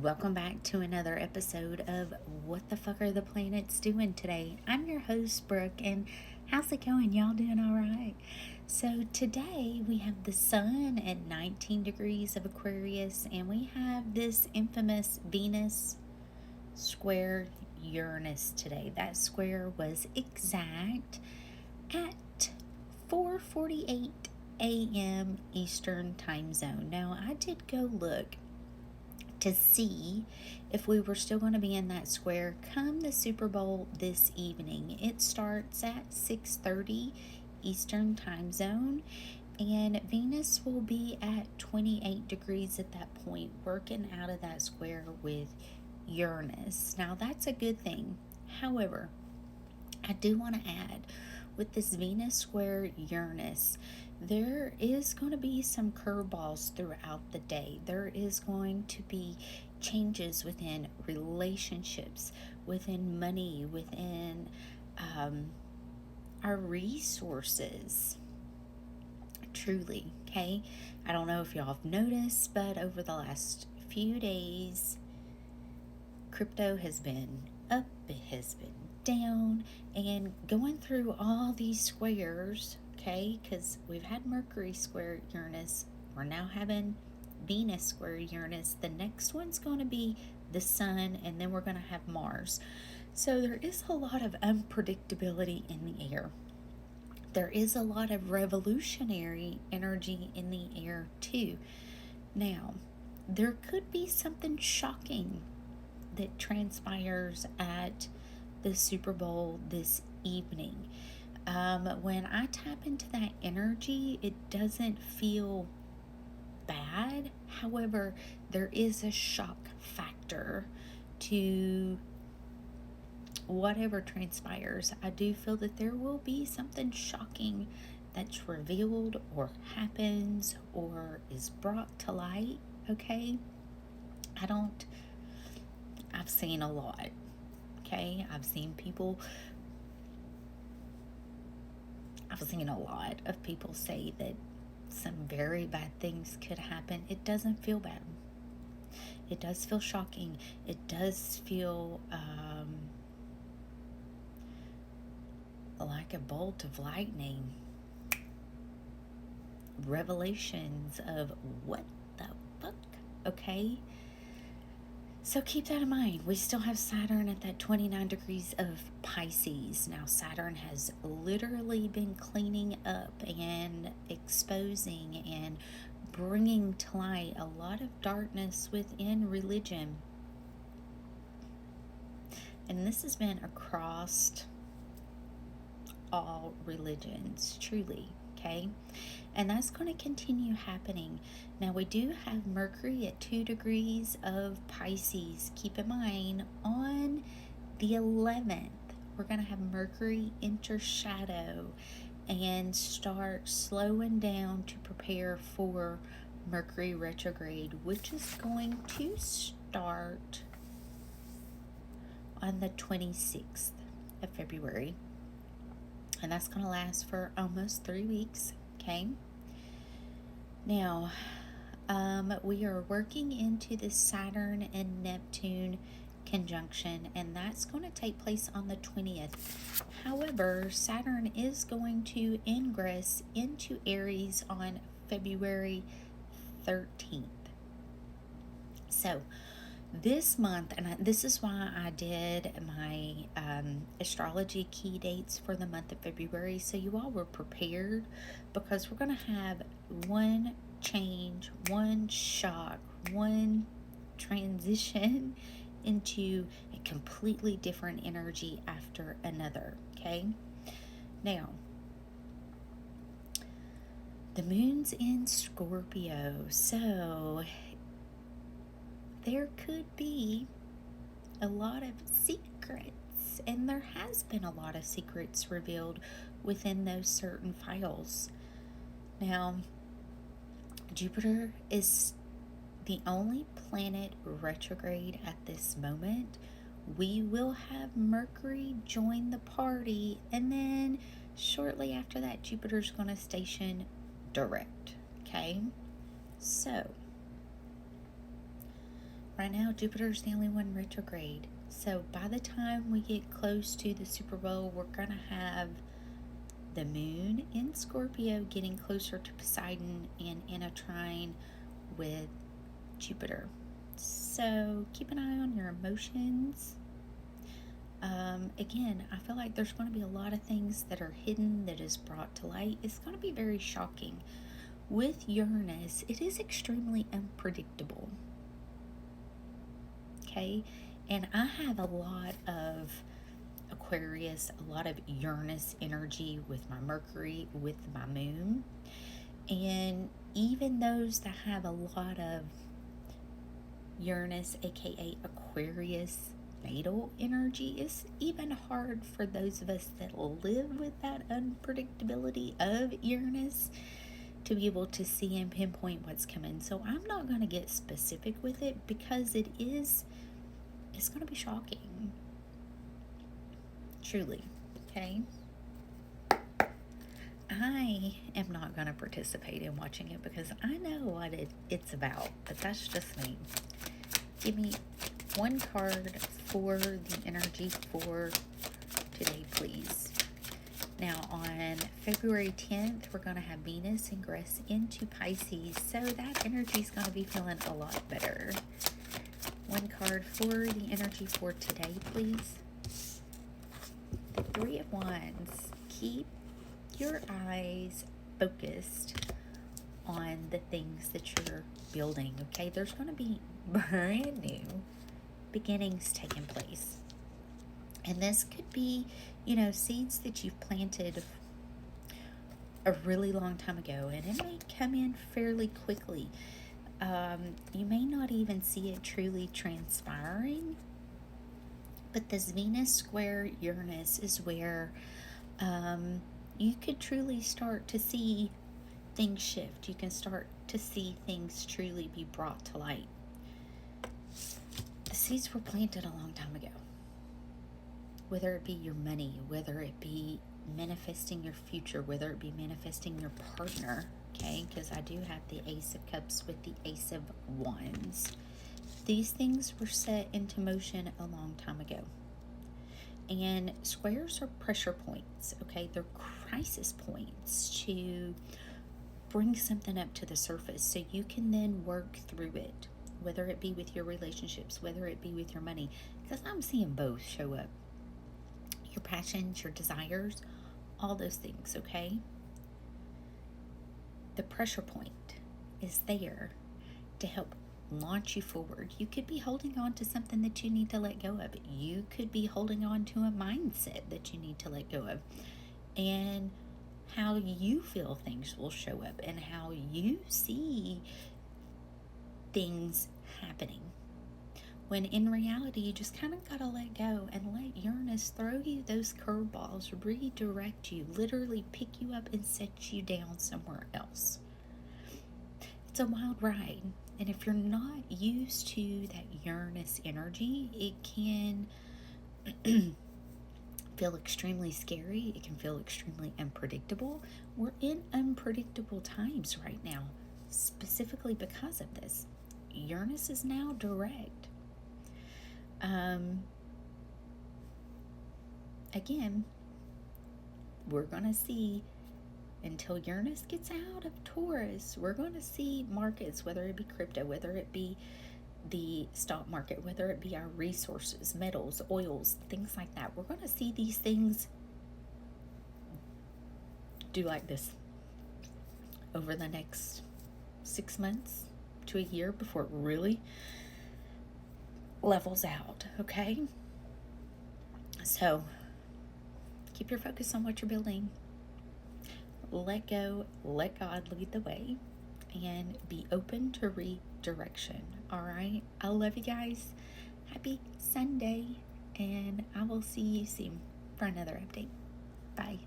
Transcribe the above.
Welcome back to another episode of What the Fuck Are the Planets Doing Today? I'm your host, Brooke, and how's it going? Y'all doing all right? So today we have the sun at 19 degrees of Aquarius, and we have this infamous Venus square Uranus today. That square was exact at 4:48 a.m. Eastern Time Zone. Now, I did go look to see if we were still going to be in that square come the Super Bowl this evening. It starts at 6:30 Eastern Time Zone, and Venus will be at 28 degrees at that point, working out of that square with Uranus. Now, that's a good thing. However, I do want to add, with this Venus square Uranus, there is going to be some curveballs throughout the day. There is going to be changes within relationships, within money, within our resources. Truly, okay? I don't know if y'all have noticed, but over the last few days, crypto has been up, it has been down, and going through all these squares, okay, because we've had Mercury square Uranus, we're now having Venus square Uranus. The next one's going to be the sun, and then we're going to have Mars. So there is a lot of unpredictability in the air. There is a lot of revolutionary energy in the air too. Now, there could be something shocking that transpires at the Super Bowl this evening. When I tap into that energy, it doesn't feel bad. However, there is a shock factor to whatever transpires. I do feel that there will be something shocking that's revealed or happens or is brought to light, okay? I've seen a lot, okay? I've seen a lot of people say that some very bad things could happen. It doesn't feel bad. It does feel shocking. It does feel like a bolt of lightning. Revelations of what the fuck, okay? So keep that in mind. We still have Saturn at that 29 degrees of Pisces. Now, Saturn has literally been cleaning up and exposing and bringing to light a lot of darkness within religion. And this has been across all religions, truly, okay? And that's going to continue happening. Now, we do have Mercury at 2 degrees of Pisces. Keep in mind, on the 11th, we're going to have Mercury enter shadow and start slowing down to prepare for Mercury retrograde, which is going to start on the 26th of February. And that's going to last for almost 3 weeks, okay? Now, we are working into the Saturn and Neptune conjunction, and that's going to take place on the 20th. However, Saturn is going to ingress into Aries on February 13th. So, this month, and this is why I did my astrology key dates for the month of February, so you all were prepared, because we're going to have one change, one shock, one transition into a completely different energy after another, okay? Now, the moon's in Scorpio, so there could be a lot of secrets, and there has been a lot of secrets revealed within those certain files. Now, Jupiter is the only planet retrograde at this moment. We will have Mercury join the party, and then shortly after that, Jupiter's going to station direct, okay? So, Right now, Jupiter's the only one retrograde. So by the time we get close to the Super Bowl, we're going to have the moon in Scorpio getting closer to Poseidon and in a trine with Jupiter. So keep an eye on your emotions. Again, I feel like there's going to be a lot of things that are hidden that is brought to light. It's going to be very shocking. With Uranus, it is extremely unpredictable. Okay? And I have a lot of Aquarius, a lot of Uranus energy with my Mercury, with my moon. And even those that have a lot of Uranus, aka Aquarius, natal energy, is even hard for those of us that live with that unpredictability of Uranus to be able to see and pinpoint what's coming. So I'm not going to get specific with it because it's going to be shocking. Truly. Okay? I am not going to participate in watching it because I know what it's about, but that's just me. Give me one card for the energy for today, please. Now, on February 10th, we're going to have Venus ingress into Pisces, so that energy is going to be feeling a lot better. One card for the energy for today, please. The Three of Wands. Keep your eyes focused on the things that you're building, okay? There's going to be brand new beginnings taking place. And this could be, seeds that you've planted a really long time ago, and it may come in fairly quickly. You may not even see it truly transpiring, but this Venus square Uranus is where you could truly start to see things shift. You can start to see things truly be brought to light. The seeds were planted a long time ago. Whether it be your money, whether it be manifesting your future, whether it be manifesting your partner, okay? Because I do have the Ace of Cups with the Ace of Wands. These things were set into motion a long time ago. And squares are pressure points, okay? They're crisis points to bring something up to the surface so you can then work through it, whether it be with your relationships, whether it be with your money, because I'm seeing both show up. Your passions, your desires, all those things, okay? The pressure point is there to help launch you forward. You could be holding on to something that you need to let go of. You could be holding on to a mindset that you need to let go of. And how you feel things will show up and how you see things happening. When in reality, you just kind of got to let go and let Uranus throw you those curveballs, redirect you, literally pick you up and set you down somewhere else. It's a wild ride. And if you're not used to that Uranus energy, it can feel extremely scary. It can feel extremely unpredictable. We're in unpredictable times right now, specifically because of this. Uranus is now direct. Again, we're going to see, until Uranus gets out of Taurus, we're going to see markets, whether it be crypto, whether it be the stock market, whether it be our resources, metals, oils, things like that. We're going to see these things do like this over the next 6 months to a year before it really levels out, okay? So keep your focus on what you're building. Let go, let God lead the way, and be open to redirection. All right? I love you guys. Happy Sunday, and I will see you soon for another update. Bye.